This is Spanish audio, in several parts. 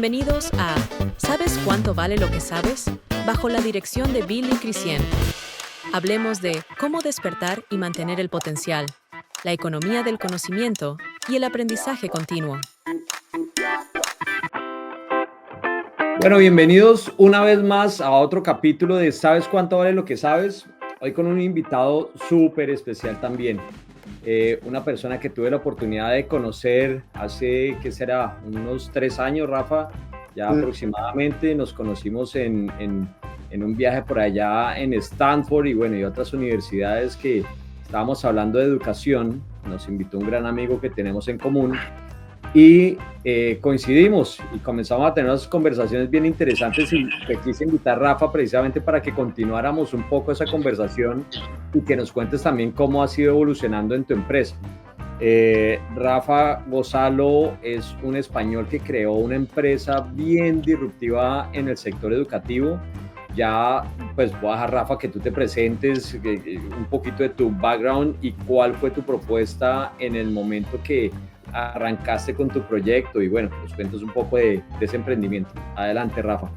Bienvenidos a ¿Sabes cuánto vale lo que sabes? Bajo la dirección de Billy Cricien. Hablemos de cómo despertar y mantener el potencial, la economía del conocimiento y el aprendizaje continuo. Bueno, bienvenidos una vez más a otro capítulo de ¿Sabes cuánto vale lo que sabes? Hoy con un invitado súper especial también. Una persona que tuve la oportunidad de conocer hace, ¿qué será? Unos 3 años, Rafa, ya aproximadamente. Nos conocimos en un viaje por allá en Stanford y bueno, y otras universidades que estábamos hablando de educación. Nos invitó un gran amigo que tenemos en común y coincidimos y comenzamos a tener unas conversaciones bien interesantes y te quise invitar, Rafa, precisamente para que continuáramos un poco esa conversación y que nos cuentes también cómo has ido evolucionando en tu empresa. Rafa Gonzalo es un español que creó una empresa bien disruptiva en el sector educativo. Ya pues voy a dejar, Rafa, que tú te presentes un poquito de tu background y cuál fue tu propuesta en el momento que arrancaste con tu proyecto y bueno, nos cuentas un poco de ese emprendimiento. Adelante, Rafa.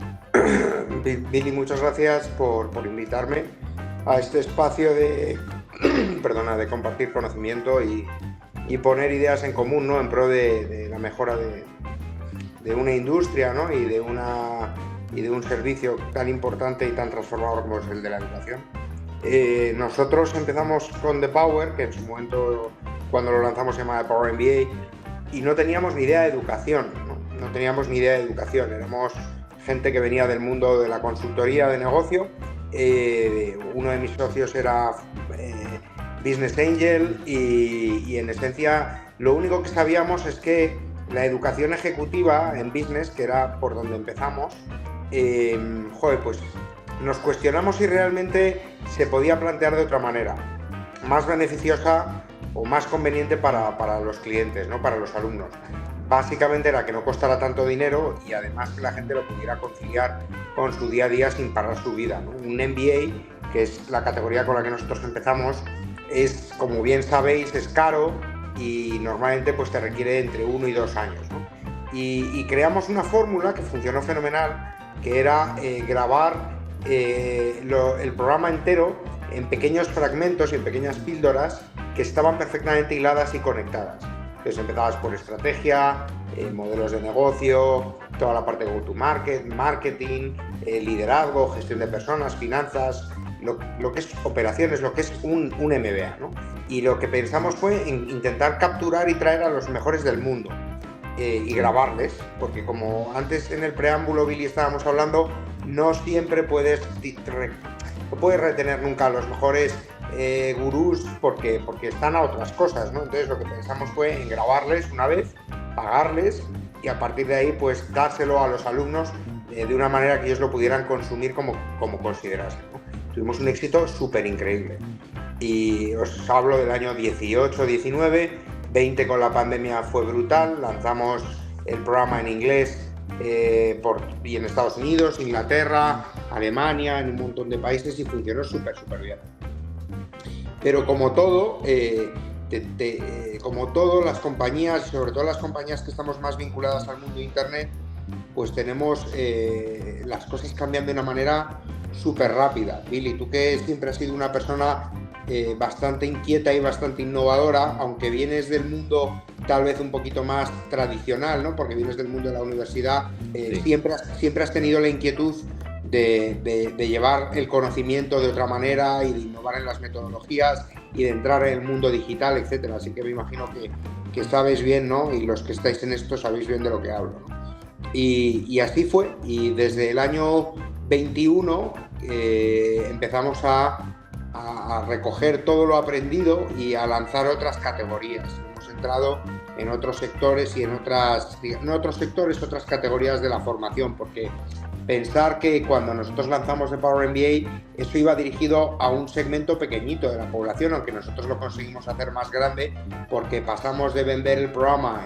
Billy, muchas gracias por invitarme a este espacio de compartir conocimiento y poner ideas en común, ¿no? En pro de la mejora de una industria, ¿no? y de un servicio tan importante y tan transformador como es el de la educación. Nosotros empezamos con The Power, que en su momento, cuando lo lanzamos, se llamaba The Power MBA, y no teníamos ni idea de educación, no teníamos ni idea de educación. Éramos gente que venía del mundo de la consultoría de negocio. Uno de mis socios era Business Angel y en esencia lo único que sabíamos es que la educación ejecutiva en business, que era por donde empezamos, pues nos cuestionamos si realmente se podía plantear de otra manera, más beneficiosa o más conveniente para los clientes, ¿no? Para los alumnos. Básicamente era que no costara tanto dinero y además que la gente lo pudiera conciliar con su día a día sin parar su vida, ¿no? Un MBA, que es la categoría con la que nosotros empezamos, es, como bien sabéis, es caro y normalmente pues te requiere entre 1 y 2 años, ¿no? Y creamos una fórmula que funcionó fenomenal, que era grabar el programa entero en pequeños fragmentos y en pequeñas píldoras que estaban perfectamente hiladas y conectadas. Entonces empezabas por estrategia, modelos de negocio, toda la parte de go-to-market, marketing, liderazgo, gestión de personas, finanzas, lo que es operaciones, lo que es un MBA, ¿no? Y lo que pensamos fue en intentar capturar y traer a los mejores del mundo y grabarles, porque como antes en el preámbulo, Billy, estábamos hablando, no siempre puedes retener nunca a los mejores gurús porque están a otras cosas, ¿no? Entonces lo que pensamos fue en grabarles una vez, pagarles y a partir de ahí pues dárselo a los alumnos de una manera que ellos lo pudieran consumir como considerasen, ¿no? Tuvimos un éxito súper increíble y os hablo del año 18, 19, 20 con la pandemia fue brutal. Lanzamos el programa en inglés y en Estados Unidos, Inglaterra, Alemania, en un montón de países y funcionó súper bien. Pero como todo, las compañías, sobre todo las compañías que estamos más vinculadas al mundo de Internet, pues tenemos las cosas cambian de una manera súper rápida. Billy, tú que siempre has sido una persona bastante inquieta y bastante innovadora, aunque vienes del mundo tal vez un poquito más tradicional, ¿no? Porque vienes del mundo de la universidad, sí. siempre has tenido la inquietud de llevar el conocimiento de otra manera y de innovar en las metodologías y de entrar en el mundo digital, etcétera. Así que me imagino que sabes bien, ¿no? Y los que estáis en esto sabéis bien de lo que hablo, ¿no? Y así fue. Y desde el año 21 empezamos a recoger todo lo aprendido y a lanzar otras categorías. Hemos entrado en otros sectores y otras categorías de la formación, porque pensar que cuando nosotros lanzamos el Power MBA, eso iba dirigido a un segmento pequeñito de la población, aunque nosotros lo conseguimos hacer más grande, porque pasamos de vender el programa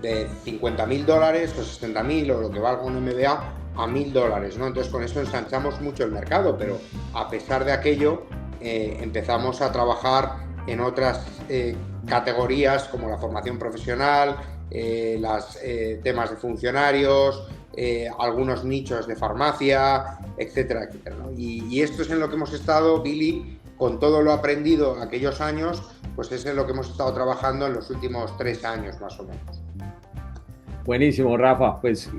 de $50,000 o $60,000 o lo que valga un MBA a $1,000, ¿no? Entonces con eso ensanchamos mucho el mercado, pero a pesar de aquello empezamos a trabajar en otras categorías como la formación profesional, temas de funcionarios, algunos nichos de farmacia, etcétera, etcétera, ¿no? Y esto es en lo que hemos estado, Billy, con todo lo aprendido aquellos años, pues es en lo que hemos estado trabajando en los últimos 3 años más o menos. Buenísimo, Rafa. Pues,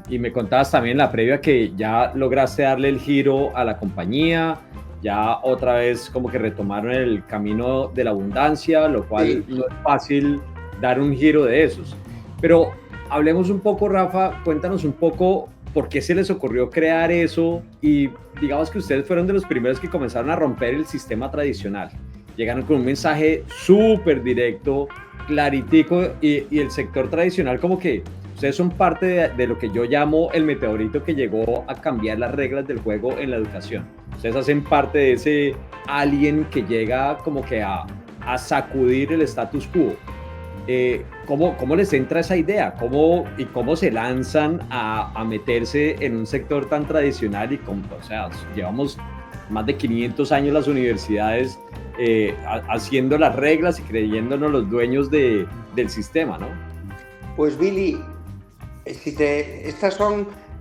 y me contabas también en la previa que ya lograste darle el giro a la compañía, ya otra vez como que retomaron el camino de la abundancia, lo cual sí, no es fácil dar un giro de esos. Pero hablemos un poco, Rafa, cuéntanos un poco por qué se les ocurrió crear eso y digamos que ustedes fueron de los primeros que comenzaron a romper el sistema tradicional. Llegaron con un mensaje súper directo, claritico y el sector tradicional como que ustedes son parte de lo que yo llamo el meteorito que llegó a cambiar las reglas del juego en la educación. Ustedes hacen parte de ese alien que llega como que a sacudir el status quo. ¿Cómo les entra esa idea? ¿Cómo se lanzan a meterse en un sector tan tradicional? O sea, llevamos más de 500 años las universidades haciendo las reglas y creyéndonos los dueños del sistema, ¿no? Pues Billy, esto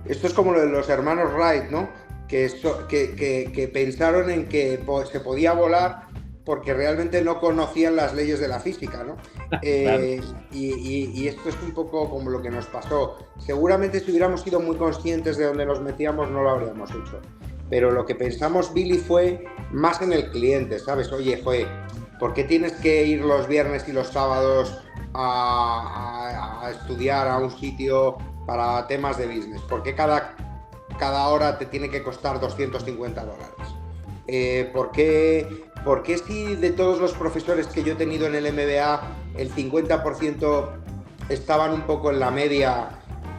es como lo de los hermanos Wright, ¿no? Que pensaron en que se podía volar porque realmente no conocían las leyes de la física, ¿no? Claro. Y esto es un poco como lo que nos pasó. Seguramente si hubiéramos sido muy conscientes de dónde nos metíamos no lo habríamos hecho. Pero lo que pensamos, Billy, fue más en el cliente, ¿sabes? Oye, ¿por qué tienes que ir los viernes y los sábados a estudiar a un sitio para temas de business? ¿Por qué cada hora te tiene que costar $250? ¿Por qué si de todos los profesores que yo he tenido en el MBA, el 50% estaban un poco en la media,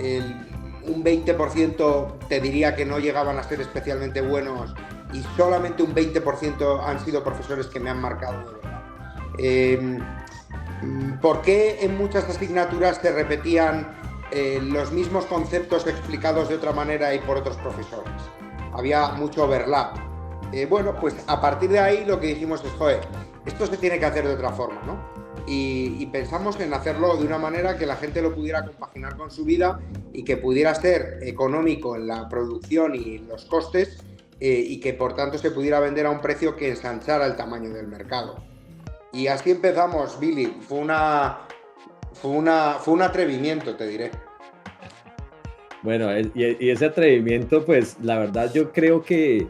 un 20% te diría que no llegaban a ser especialmente buenos y solamente un 20% han sido profesores que me han marcado de verdad? ¿Por qué en muchas asignaturas se repetían los mismos conceptos explicados de otra manera y por otros profesores? Había mucho overlap. Bueno, pues a partir de ahí lo que dijimos es, esto se tiene que hacer de otra forma, ¿no? Y pensamos en hacerlo de una manera que la gente lo pudiera compaginar con su vida y que pudiera ser económico en la producción y en los costes y que por tanto se pudiera vender a un precio que ensanchara el tamaño del mercado. Y así empezamos, Billy. Fue un atrevimiento, te diré. Bueno, y ese atrevimiento, pues la verdad yo creo que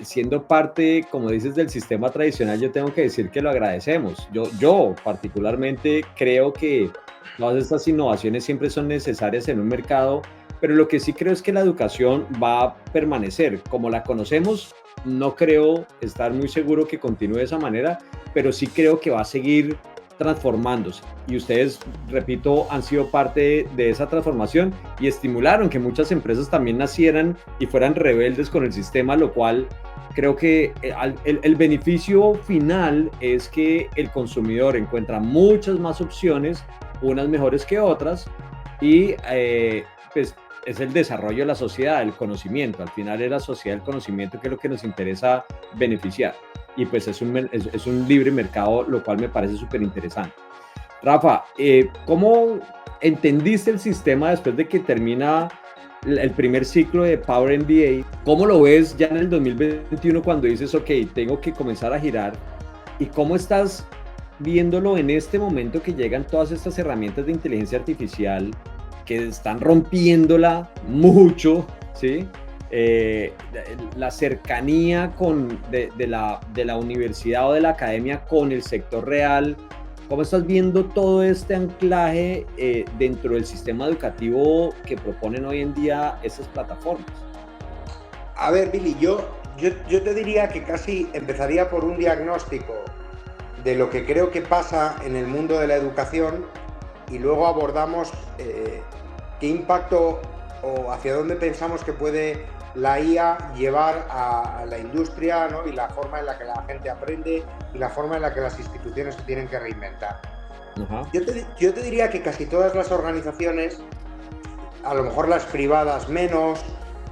siendo parte, como dices, del sistema tradicional, yo tengo que decir que lo agradecemos. Yo particularmente creo que todas estas innovaciones siempre son necesarias en un mercado, pero lo que sí creo es que la educación va a permanecer. Como la conocemos, no creo estar muy seguro que continúe de esa manera, pero sí creo que va a seguir transformándose. Y ustedes, repito, han sido parte de esa transformación y estimularon que muchas empresas también nacieran y fueran rebeldes con el sistema, lo cual creo que el beneficio final es que el consumidor encuentra muchas más opciones, unas mejores que otras, y pues es el desarrollo de la sociedad, el conocimiento. Al final es la sociedad del conocimiento que es lo que nos interesa beneficiar. Y pues es un libre mercado, lo cual me parece súper interesante. Rafa, ¿cómo entendiste el sistema después de que termina el primer ciclo de Power MBA? ¿Cómo lo ves ya en el 2021 cuando dices, ok, tengo que comenzar a girar? ¿Y cómo estás viéndolo en este momento que llegan todas estas herramientas de inteligencia artificial que están rompiéndola mucho, ¿sí? La cercanía de la universidad o de la academia con el sector real? ¿Cómo estás viendo todo este anclaje dentro del sistema educativo que proponen hoy en día estas plataformas? A ver, Billy, yo te diría que casi empezaría por un diagnóstico de lo que creo que pasa en el mundo de la educación y luego abordamos qué impacto o hacia dónde pensamos que puede la IA llevar a la industria, ¿no? Y la forma en la que la gente aprende y la forma en la que las instituciones se tienen que reinventar. Uh-huh. Yo te diría que casi todas las organizaciones, a lo mejor las privadas menos,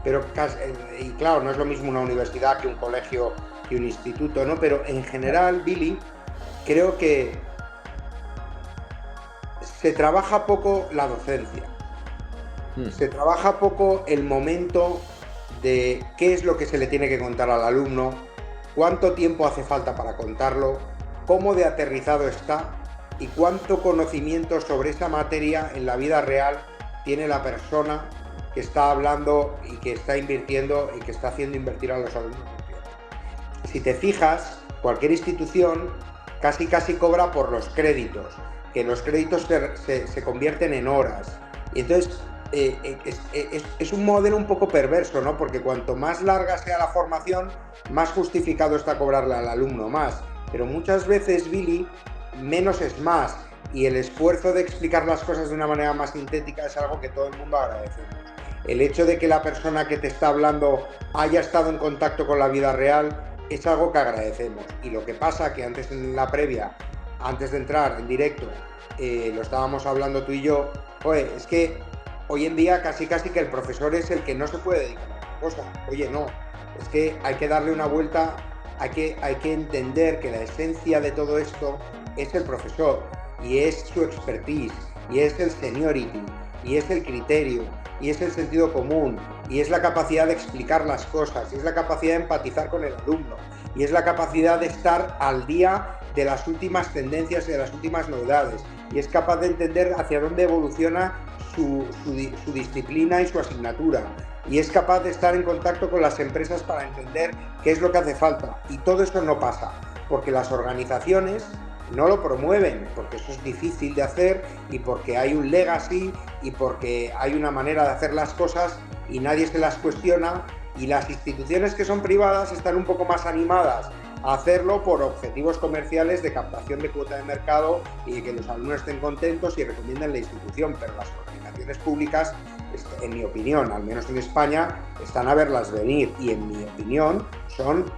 pero y claro, no es lo mismo una universidad que un colegio, que un instituto, ¿no? Pero en general, Billy, creo que se trabaja poco la docencia. Se trabaja poco el momento de qué es lo que se le tiene que contar al alumno, cuánto tiempo hace falta para contarlo, cómo de aterrizado está y cuánto conocimiento sobre esa materia en la vida real tiene la persona que está hablando y que está invirtiendo y que está haciendo invertir a los alumnos. Si te fijas, cualquier institución casi cobra por los créditos, que los créditos se convierten en horas. Y entonces es un modelo un poco perverso, ¿no? Porque cuanto más larga sea la formación, más justificado está cobrarle al alumno más. Pero muchas veces, Billy, menos es más. Y el esfuerzo de explicar las cosas de una manera más sintética es algo que todo el mundo agradecemos. El hecho de que la persona que te está hablando haya estado en contacto con la vida real es algo que agradecemos. Y lo que pasa que antes en la previa, antes de entrar en directo, lo estábamos hablando tú y yo, es que hoy en día casi que el profesor es el que no se puede dedicar a una cosa. Oye, no, es que hay que darle una vuelta, hay que entender que la esencia de todo esto es el profesor, y es su expertise, y es el seniority, y es el criterio, y es el sentido común, y es la capacidad de explicar las cosas, y es la capacidad de empatizar con el alumno, y es la capacidad de estar al día de las últimas tendencias y de las últimas novedades, y es capaz de entender hacia dónde evoluciona su disciplina y su asignatura, y es capaz de estar en contacto con las empresas para entender qué es lo que hace falta. Y todo eso no pasa, porque las organizaciones no lo promueven, porque eso es difícil de hacer y porque hay un legacy y porque hay una manera de hacer las cosas y nadie se las cuestiona, y las instituciones que son privadas están un poco más animadas a hacerlo por objetivos comerciales de captación de cuota de mercado y de que los alumnos estén contentos y recomienden la institución, pero las organizaciones públicas, en mi opinión, al menos en España, están a verlas venir y en mi opinión son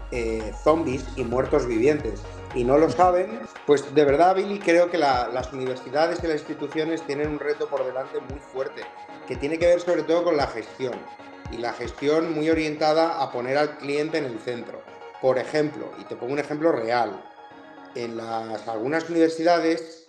zombies y muertos vivientes. Y no lo saben, pues de verdad, Billy, creo que las universidades y las instituciones tienen un reto por delante muy fuerte, que tiene que ver sobre todo con la gestión, y la gestión muy orientada a poner al cliente en el centro. Por ejemplo, y te pongo un ejemplo real, en algunas universidades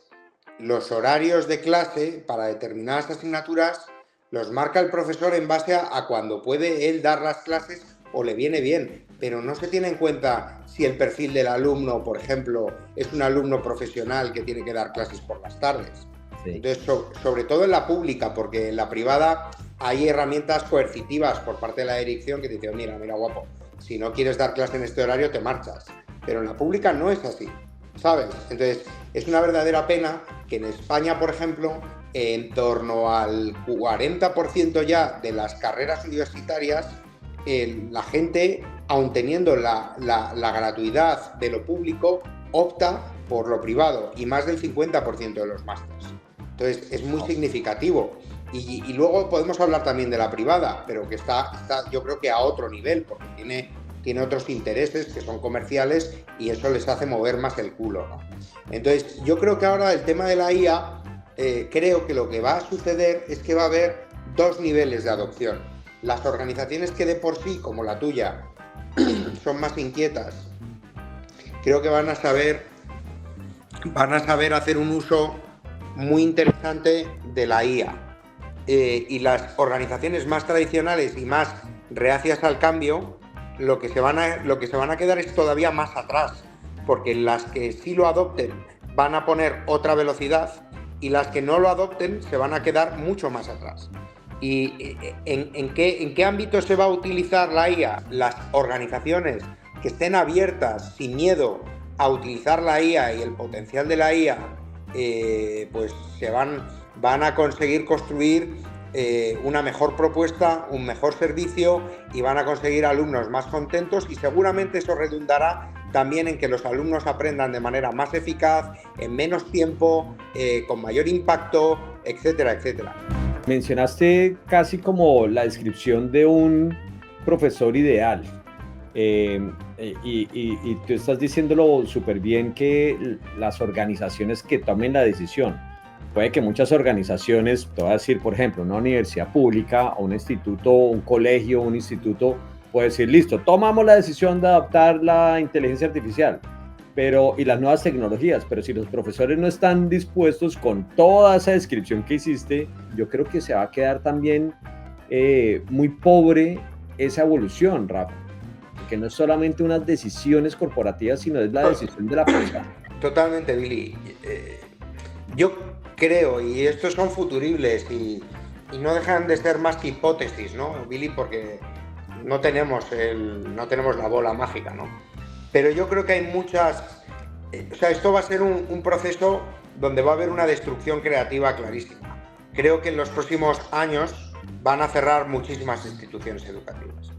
los horarios de clase para determinadas asignaturas los marca el profesor en base a cuando puede él dar las clases o le viene bien, pero no se tiene en cuenta si el perfil del alumno, por ejemplo, es un alumno profesional que tiene que dar clases por las tardes. Sí. Entonces, sobre todo en la pública, porque en la privada hay herramientas coercitivas por parte de la dirección que te dicen, mira guapo, si no quieres dar clase en este horario te marchas, pero en la pública no es así, ¿sabes? Entonces, es una verdadera pena que en España, por ejemplo, en torno al 40% ya de las carreras universitarias, la gente, aun teniendo la gratuidad de lo público, opta por lo privado, y más del 50% de los másters. Entonces, es muy significativo. Y luego podemos hablar también de la privada, pero que está yo creo que a otro nivel, porque tiene otros intereses que son comerciales y eso les hace mover más el culo, ¿no? Entonces, yo creo que ahora el tema de la IA, creo que lo que va a suceder es que va a haber dos niveles de adopción. Las organizaciones que de por sí, como la tuya, son más inquietas, creo que van a saber hacer un uso muy interesante de la IA. Y las organizaciones más tradicionales y más reacias al cambio, lo que se van a quedar es todavía más atrás, porque las que sí lo adopten van a poner otra velocidad y las que no lo adopten se van a quedar mucho más atrás. ¿Y en qué ámbito se va a utilizar la IA? Las organizaciones que estén abiertas, sin miedo, a utilizar la IA y el potencial de la IA, pues van a conseguir construir una mejor propuesta, un mejor servicio, y van a conseguir alumnos más contentos, y seguramente eso redundará también en que los alumnos aprendan de manera más eficaz, en menos tiempo, con mayor impacto, etcétera, etcétera. Mencionaste casi como la descripción de un profesor ideal. Y tú estás diciéndolo súper bien, que las organizaciones que tomen la decisión, puede que muchas organizaciones, te voy a decir, por ejemplo, una universidad pública o un instituto, un colegio, un instituto, puede decir, listo, tomamos la decisión de adoptar la inteligencia artificial, y las nuevas tecnologías, pero si los profesores no están dispuestos con toda esa descripción que hiciste, yo creo que se va a quedar también muy pobre esa evolución, Rafa, que no es solamente unas decisiones corporativas, sino es la decisión de la persona. Totalmente, Billy. Yo creo, y estos son futuribles y no dejan de ser más que hipótesis, ¿no, Billy? Porque no tenemos la bola mágica, ¿no? Pero yo creo que hay muchas... o sea, esto va a ser un proceso donde va a haber una destrucción creativa clarísima. Creo que en los próximos años van a cerrar muchísimas instituciones educativas.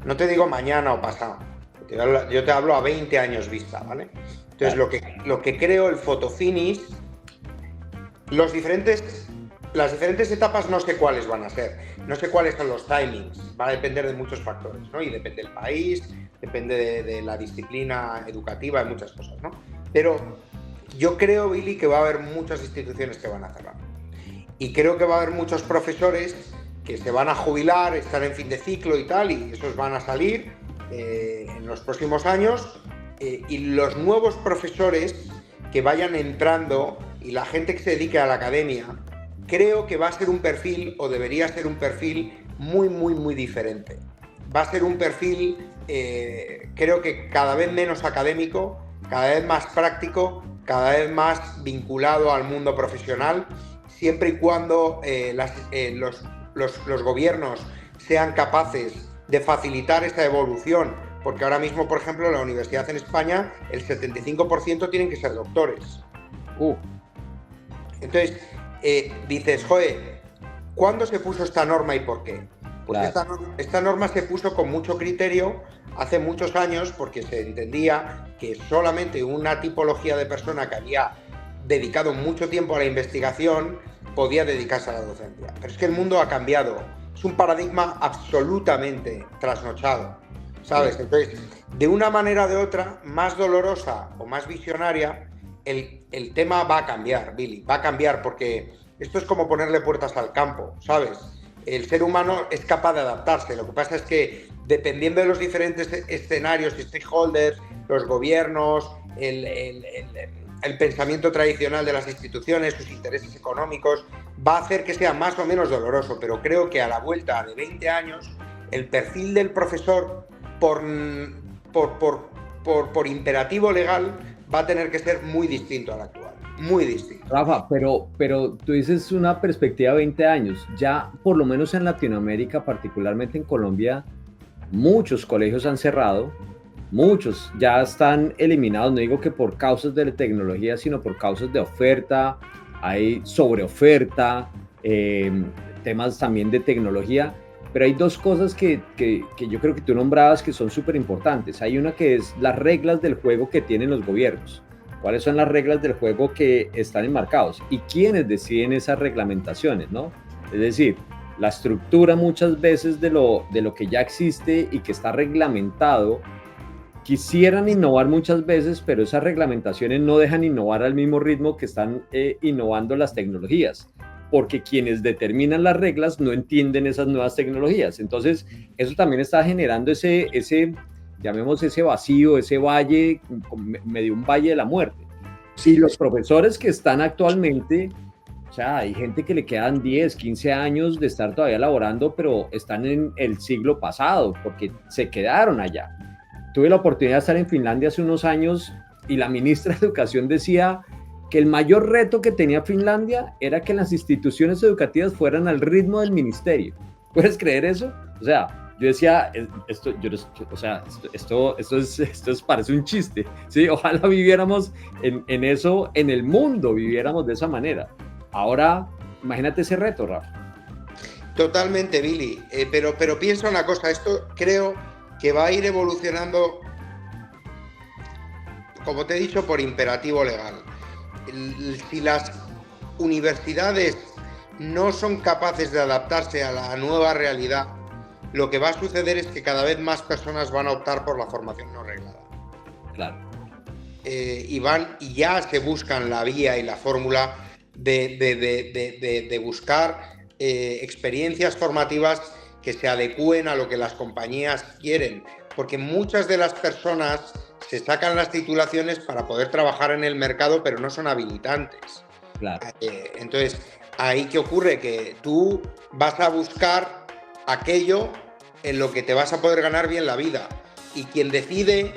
No te digo mañana o pasado, yo te hablo a 20 años vista, ¿vale? Entonces, lo que creo, el photofinish, las diferentes etapas no sé cuáles van a ser, no sé cuáles son los timings, va a depender de muchos factores, ¿no? Y depende del país, depende de la disciplina educativa, de muchas cosas, ¿no? Pero yo creo, Billy, que va a haber muchas instituciones que van a cerrar. Y creo que va a haber muchos profesores que se van a jubilar, están en fin de ciclo y tal, y esos van a salir en los próximos años, y los nuevos profesores que vayan entrando y la gente que se dedique a la academia, creo que va a ser un perfil, o debería ser un perfil muy, muy, muy diferente. Va a ser un perfil, creo que cada vez menos académico, cada vez más práctico, cada vez más vinculado al mundo profesional, siempre y cuando los gobiernos sean capaces de facilitar esta evolución, porque ahora mismo, por ejemplo, en la universidad en España, el 75% tienen que ser doctores. Entonces, dices, joder, ¿cuándo se puso esta norma y por qué? Pues claro. Esta norma se puso con mucho criterio hace muchos años, porque se entendía que solamente una tipología de persona que había dedicado mucho tiempo a la investigación podía dedicarse a la docencia. Pero es que el mundo ha cambiado, es un paradigma absolutamente trasnochado, ¿sabes? Entonces, de una manera o de otra, más dolorosa o más visionaria, el tema va a cambiar, Billy, va a cambiar, porque esto es como ponerle puertas al campo, ¿sabes? El ser humano es capaz de adaptarse, lo que pasa es que dependiendo de los diferentes escenarios y stakeholders, los gobiernos, el pensamiento tradicional de las instituciones, sus intereses económicos, va a hacer que sea más o menos doloroso, pero creo que a la vuelta de 20 años, el perfil del profesor, por imperativo legal, va a tener que ser muy distinto al actual, muy distinto. Rafa, pero tú dices una perspectiva de 20 años, ya por lo menos en Latinoamérica, particularmente en Colombia, muchos colegios han cerrado, muchos ya están eliminados, no digo que por causas de la tecnología, sino por causas de oferta, hay sobreoferta, temas también de tecnología, pero hay dos cosas que yo creo que tú nombrabas que son súper importantes. Hay una que es las reglas del juego que tienen los gobiernos. ¿Cuáles son las reglas del juego que están enmarcados? ¿Y quiénes deciden esas reglamentaciones, ¿no? Es decir, la estructura muchas veces de lo que ya existe y que está reglamentado, quisieran innovar muchas veces, pero esas reglamentaciones no dejan innovar al mismo ritmo que están innovando las tecnologías, porque quienes determinan las reglas no entienden esas nuevas tecnologías. Entonces, eso también está generando llamemos ese vacío, ese valle, medio un valle de la muerte. Y los profesores que están actualmente, o sea, hay gente que le quedan 10, 15 años de estar todavía laborando, pero están en el siglo pasado, porque se quedaron allá. Tuve la oportunidad de estar en Finlandia hace unos años y la ministra de Educación decía que el mayor reto que tenía Finlandia era que las instituciones educativas fueran al ritmo del ministerio. ¿Puedes creer eso? O sea, yo decía, esto parece un chiste, ¿sí? Ojalá viviéramos en eso, en el mundo viviéramos de esa manera. Ahora, imagínate ese reto, Rafa. Totalmente, Billy, pero piensa una cosa, esto creo que va a ir evolucionando, como te he dicho, por imperativo legal. Si las universidades no son capaces de adaptarse a la nueva realidad, lo que va a suceder es que cada vez más personas van a optar por la formación no reglada. Claro. Y ya se buscan la vía y la fórmula de buscar experiencias formativas que se adecúen a lo que las compañías quieren. porque muchas de las personas se sacan las titulaciones para poder trabajar en el mercado, pero no son habilitantes. Claro. Entonces, ahí ¿qué ocurre? Que tú vas a buscar aquello en lo que te vas a poder ganar bien la vida. Y quien decide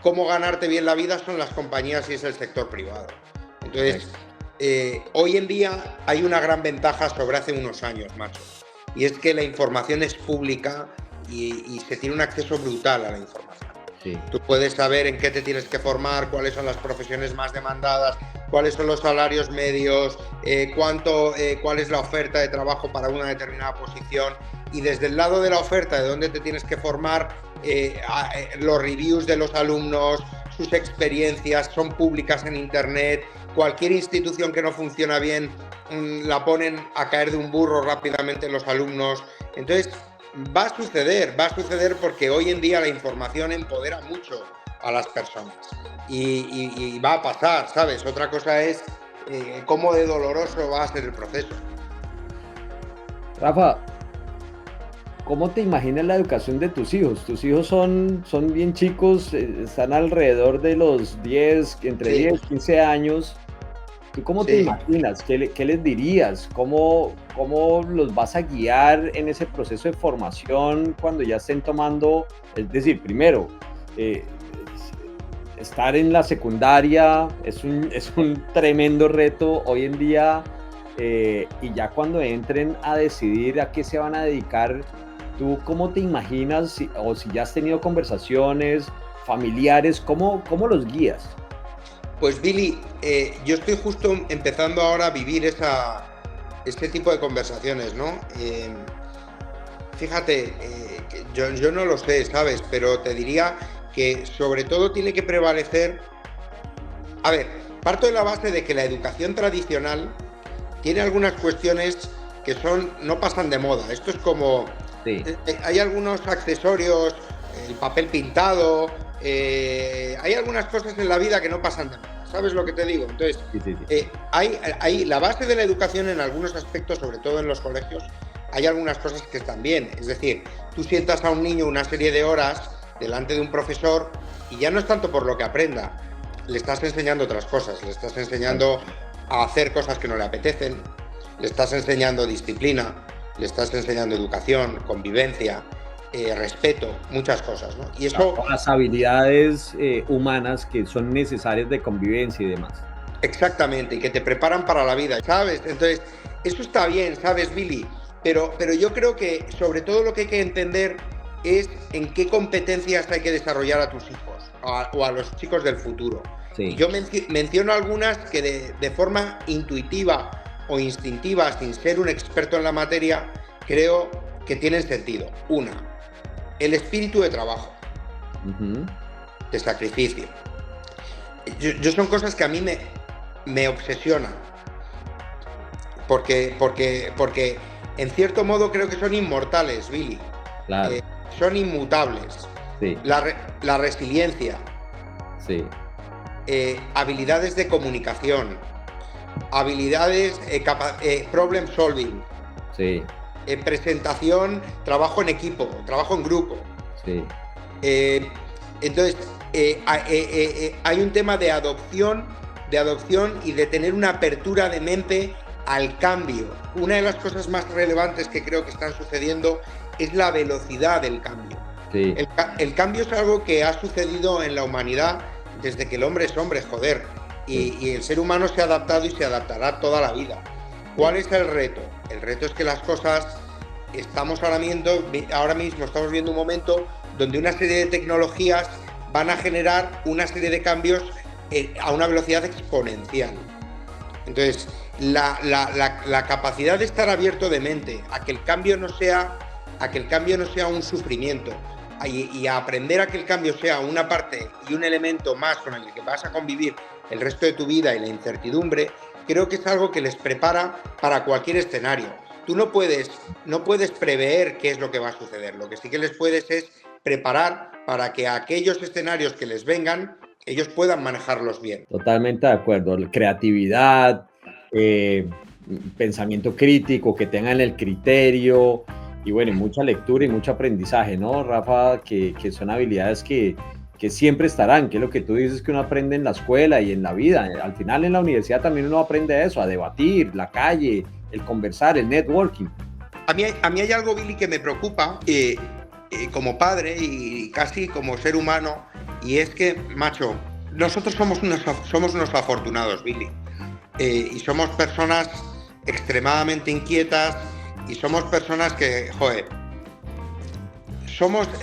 cómo ganarte bien la vida son las compañías y es el sector privado. Entonces, hoy en día hay una gran ventaja sobre hace unos años, macho. Y es que la información es pública y se tiene un acceso brutal a la información. Sí. Tú puedes saber en qué te tienes que formar, cuáles son las profesiones más demandadas, cuáles son los salarios medios, cuál es la oferta de trabajo para una determinada posición. Y desde el lado de la oferta, de dónde te tienes que formar, los reviews de los alumnos, sus experiencias son públicas en internet. Cualquier institución que no funciona bien la ponen a caer de un burro rápidamente los alumnos. Entonces va a suceder porque hoy en día la información empodera mucho a las personas y va a pasar, ¿sabes? Otra cosa es cómo de doloroso va a ser el proceso. Rafa, ¿cómo te imaginas la educación de tus hijos? Tus hijos son bien chicos, están alrededor de los 10, entre 10 y 15 años. ¿Tú cómo te imaginas? ¿Qué les dirías? ¿Cómo los vas a guiar en ese proceso de formación cuando ya estén tomando? Es decir, primero, estar en la secundaria es un tremendo reto hoy en día, y ya cuando entren a decidir a qué se van a dedicar, ¿tú cómo te imaginas? O si ya has tenido conversaciones familiares, ¿cómo los guías? Pues Billy, yo estoy justo empezando ahora a vivir este tipo de conversaciones, ¿no? Fíjate, yo no lo sé, ¿sabes? Pero te diría que sobre todo tiene que prevalecer... A ver, parto de la base de que la educación tradicional tiene algunas cuestiones que no pasan de moda. Esto es como... Sí. Hay algunos accesorios, el papel pintado... hay algunas cosas en la vida que no pasan de moda, ¿sabes lo que te digo? Entonces, sí. Hay la base de la educación en algunos aspectos, sobre todo en los colegios, hay algunas cosas que están bien. Es decir, tú sientas a un niño una serie de horas delante de un profesor y ya no es tanto por lo que aprenda, le estás enseñando otras cosas, le estás enseñando a hacer cosas que no le apetecen, le estás enseñando disciplina, le estás enseñando educación, convivencia, respeto, muchas cosas, ¿no? Y eso... Las habilidades humanas que son necesarias de convivencia y demás. Exactamente, y que te preparan para la vida, ¿sabes? Entonces, eso está bien, ¿sabes, Billy? Pero yo creo que sobre todo lo que hay que entender es en qué competencias hay que desarrollar a tus hijos o a los chicos del futuro. Sí. Y yo menciono algunas que de forma intuitiva o instintiva, sin ser un experto en la materia, creo que tienen sentido. Una, el espíritu de trabajo, de sacrificio. Yo son cosas que a mí me obsesionan, porque en cierto modo creo que son inmortales, Billy. Claro. Son inmutables. Sí. La resiliencia. Sí. Habilidades de comunicación, habilidades problem solving. Sí. Presentación, trabajo en equipo, trabajo en grupo. Sí. Entonces, hay un tema de adopción y de tener una apertura de mente al cambio. Una de las cosas más relevantes que creo que están sucediendo es la velocidad del cambio. Sí. El cambio es algo que ha sucedido en la humanidad desde que el hombre es hombre, joder. Y el ser humano se ha adaptado y se adaptará toda la vida. ¿Cuál es el reto? El reto es que las cosas, ahora mismo estamos viendo un momento donde una serie de tecnologías van a generar una serie de cambios a una velocidad exponencial. Entonces, la capacidad de estar abierto de mente a que el cambio no sea un sufrimiento y a aprender a que el cambio sea una parte y un elemento más con el que vas a convivir el resto de tu vida y la incertidumbre, creo que es algo que les prepara para cualquier escenario. Tú no puedes prever qué es lo que va a suceder. Lo que sí que les puedes es preparar para que aquellos escenarios que les vengan, ellos puedan manejarlos bien. Totalmente de acuerdo. Creatividad, pensamiento crítico, que tengan el criterio, y bueno, mucha lectura y mucho aprendizaje, ¿no, Rafa? Que son habilidades que siempre estarán, que es lo que tú dices que uno aprende en la escuela y en la vida. Al final en la universidad también uno aprende eso, a debatir, la calle, el conversar, el networking. A mí hay algo, Billy, que me preocupa como padre y casi como ser humano, y es que, macho, nosotros somos unos afortunados, Billy, y somos personas extremadamente inquietas y somos personas que, joder,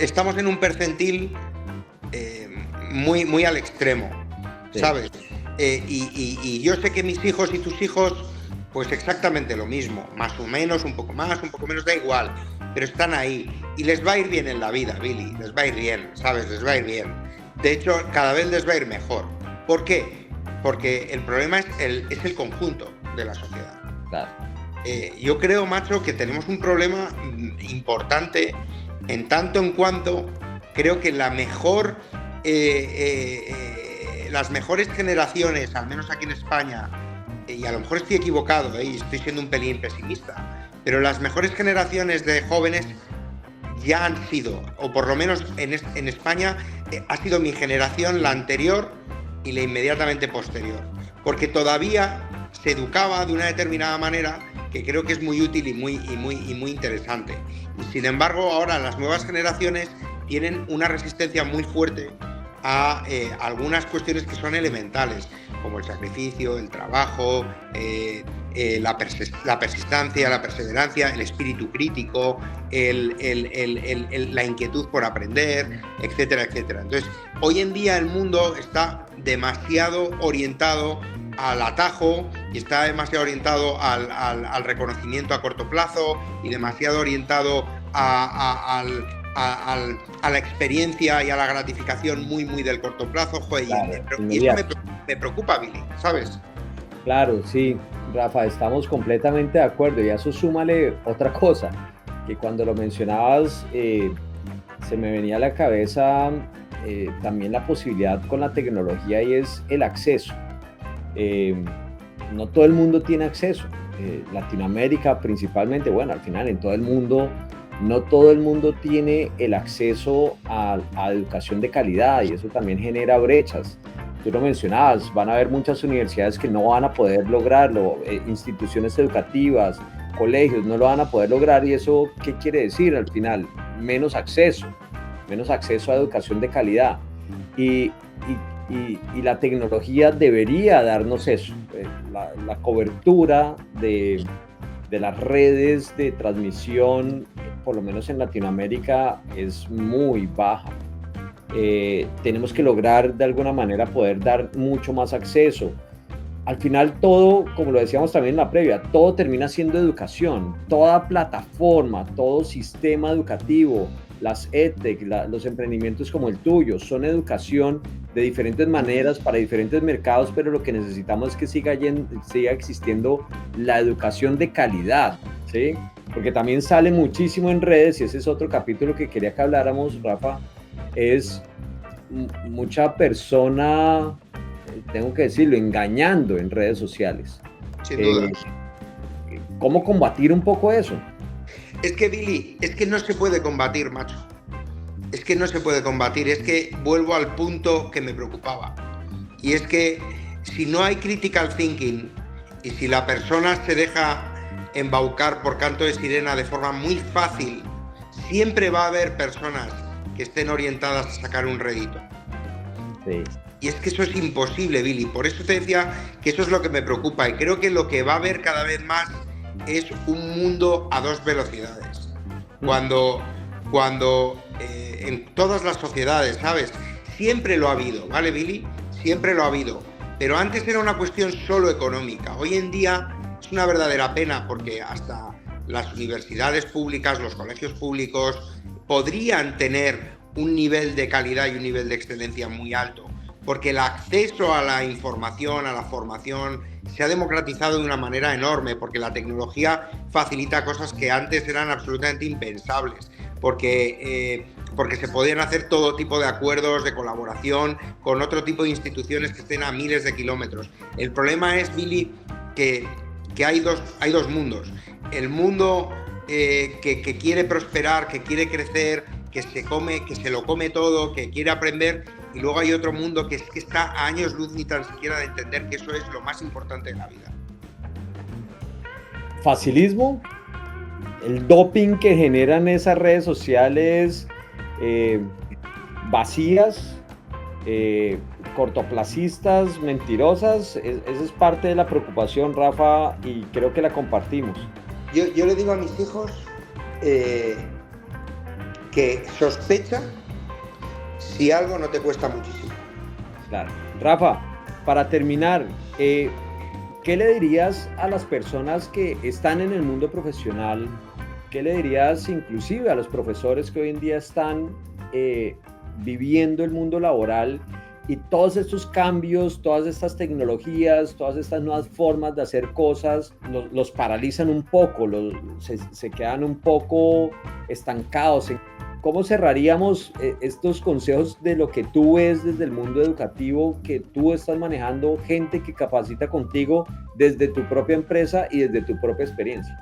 estamos en un percentil muy al extremo, sí. ¿Sabes? Y yo sé que mis hijos y tus hijos, pues exactamente lo mismo, más o menos, un poco más, un poco menos, da igual, pero están ahí y les va a ir bien en la vida, Billy, les va a ir bien, ¿sabes? Les va a ir bien. De hecho, cada vez les va a ir mejor. ¿Por qué? Porque el problema es el conjunto de la sociedad. Claro. Yo creo, macho, que tenemos un problema importante en tanto en cuanto creo que las mejores generaciones, al menos aquí en España, y a lo mejor estoy equivocado y estoy siendo un pelín pesimista, pero las mejores generaciones de jóvenes ya han sido, o por lo menos en España, ha sido mi generación, la anterior y la inmediatamente posterior, porque todavía se educaba de una determinada manera que creo que es muy útil y muy interesante. Y sin embargo, ahora las nuevas generaciones tienen una resistencia muy fuerte a algunas cuestiones que son elementales, como el sacrificio, el trabajo, la persistencia, la perseverancia, el espíritu crítico, la inquietud por aprender, etcétera, etcétera. Entonces, hoy en día el mundo está demasiado orientado al atajo y está demasiado orientado al reconocimiento a corto plazo y demasiado orientado a la experiencia y a la gratificación muy del corto plazo. Joder, claro, y eso me preocupa, Billy, ¿sabes? Claro, sí, Rafa, estamos completamente de acuerdo, y a eso súmale otra cosa, que cuando lo mencionabas se me venía a la cabeza también la posibilidad con la tecnología, y es el acceso. No todo el mundo tiene acceso. Latinoamérica principalmente, bueno, al final en todo el mundo, no todo el mundo tiene el acceso a educación de calidad, y eso también genera brechas. Tú lo mencionabas, van a haber muchas universidades que no van a poder lograrlo, instituciones educativas, colegios no lo van a poder lograr, y eso, ¿qué quiere decir al final? Menos acceso a educación de calidad. Y la tecnología debería darnos eso, la cobertura de las redes de transmisión, por lo menos en Latinoamérica, es muy baja. Tenemos que lograr de alguna manera poder dar mucho más acceso. Al final todo, como lo decíamos también en la previa, todo termina siendo educación. Toda plataforma, todo sistema educativo, las EdTech, los emprendimientos como el tuyo, son educación de diferentes maneras para diferentes mercados, pero lo que necesitamos es que siga existiendo la educación de calidad, ¿sí? Porque también sale muchísimo en redes, y ese es otro capítulo que quería que habláramos, Rafa, es mucha persona, tengo que decirlo, engañando en redes sociales. Sin duda. ¿Cómo combatir un poco eso? Es que, Billy, es que no se puede combatir, macho. Es que no se puede combatir. Es que vuelvo al punto que me preocupaba. Y es que si no hay critical thinking, y si la persona se deja embaucar por canto de sirena de forma muy fácil, siempre va a haber personas que estén orientadas a sacar un rédito. Sí. Y es que eso es imposible, Billy. Por eso te decía que eso es lo que me preocupa. Y creo que lo que va a haber cada vez más es un mundo a dos velocidades. Cuando en todas las sociedades, ¿sabes? Siempre lo ha habido, ¿vale, Billy? Siempre lo ha habido. Pero antes era una cuestión solo económica. Hoy en día es una verdadera pena, porque hasta las universidades públicas, los colegios públicos, podrían tener un nivel de calidad y un nivel de excelencia muy alto, porque el acceso a la información, a la formación, se ha democratizado de una manera enorme, porque la tecnología facilita cosas que antes eran absolutamente impensables, porque se podían hacer todo tipo de acuerdos de colaboración con otro tipo de instituciones que estén a miles de kilómetros. El problema es, Billy, que hay dos mundos. El mundo que quiere prosperar, que quiere crecer, que se lo come todo, que quiere aprender, y luego hay otro mundo que está a años luz ni tan siquiera de entender que eso es lo más importante de la vida. Facilismo, el doping que generan esas redes sociales vacías, cortoplacistas, mentirosas, esa es parte de la preocupación, Rafa, y creo que la compartimos. Yo le digo a mis hijos que sospecha si algo no te cuesta muchísimo. Claro. Rafa, para terminar, ¿qué le dirías a las personas que están en el mundo profesional? ¿Qué le dirías inclusive a los profesores que hoy en día están viviendo el mundo laboral y todos estos cambios, todas estas tecnologías, todas estas nuevas formas de hacer cosas los paralizan un poco, se quedan un poco estancados? ¿Cómo cerraríamos estos consejos de lo que tú ves desde el mundo educativo, que tú estás manejando, gente que capacita contigo desde tu propia empresa y desde tu propia experiencia?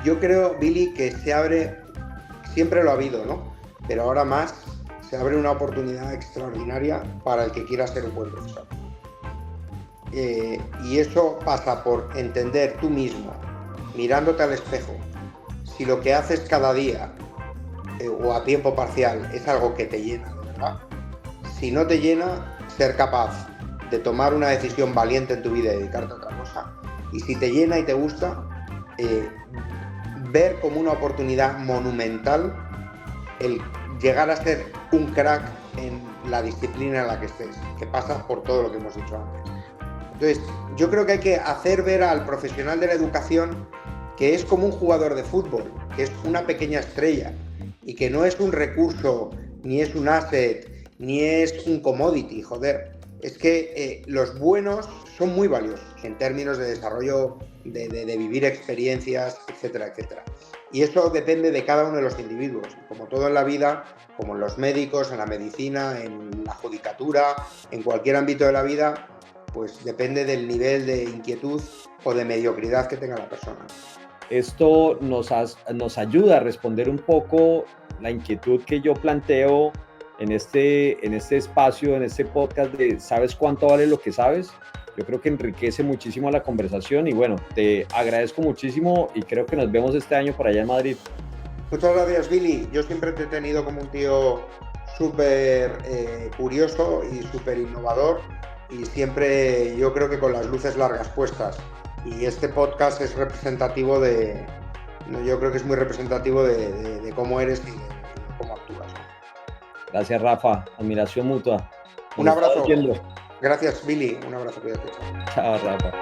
Yo creo, Billy, que se abre, siempre lo ha habido, ¿no? Pero ahora más, se abre una oportunidad extraordinaria para el que quiera ser un buen profesor. Y eso pasa por entender tú mismo, mirándote al espejo, si lo que haces cada día o a tiempo parcial es algo que te llena, de verdad. Si no te llena, ser capaz de tomar una decisión valiente en tu vida y dedicarte a otra cosa. Y si te llena y te gusta, ver como una oportunidad monumental el llegar a ser un crack en la disciplina en la que estés, que pasa por todo lo que hemos dicho antes. Entonces, yo creo que hay que hacer ver al profesional de la educación que es como un jugador de fútbol, que es una pequeña estrella y que no es un recurso, ni es un asset, ni es un commodity, joder. Es que los buenos son muy valiosos en términos de desarrollo, de vivir experiencias, etcétera, etcétera. Y eso depende de cada uno de los individuos. Como todo en la vida, como en los médicos, en la medicina, en la judicatura, en cualquier ámbito de la vida, pues depende del nivel de inquietud o de mediocridad que tenga la persona. Esto nos ayuda a responder un poco la inquietud que yo planteo en este espacio, en este podcast de ¿sabes cuánto vale lo que sabes? Yo creo que enriquece muchísimo la conversación y bueno, te agradezco muchísimo y creo que nos vemos este año por allá en Madrid. Muchas gracias, Billy. Yo siempre te he tenido como un tío súper curioso y súper innovador y siempre yo creo que con las luces largas puestas. Y este podcast es representativo yo creo que es muy representativo de cómo eres y de cómo actúas. Gracias, Rafa. Admiración mutua. Un abrazo. Gracias, Billy. Un abrazo. Cuídate. Chao, Rafa.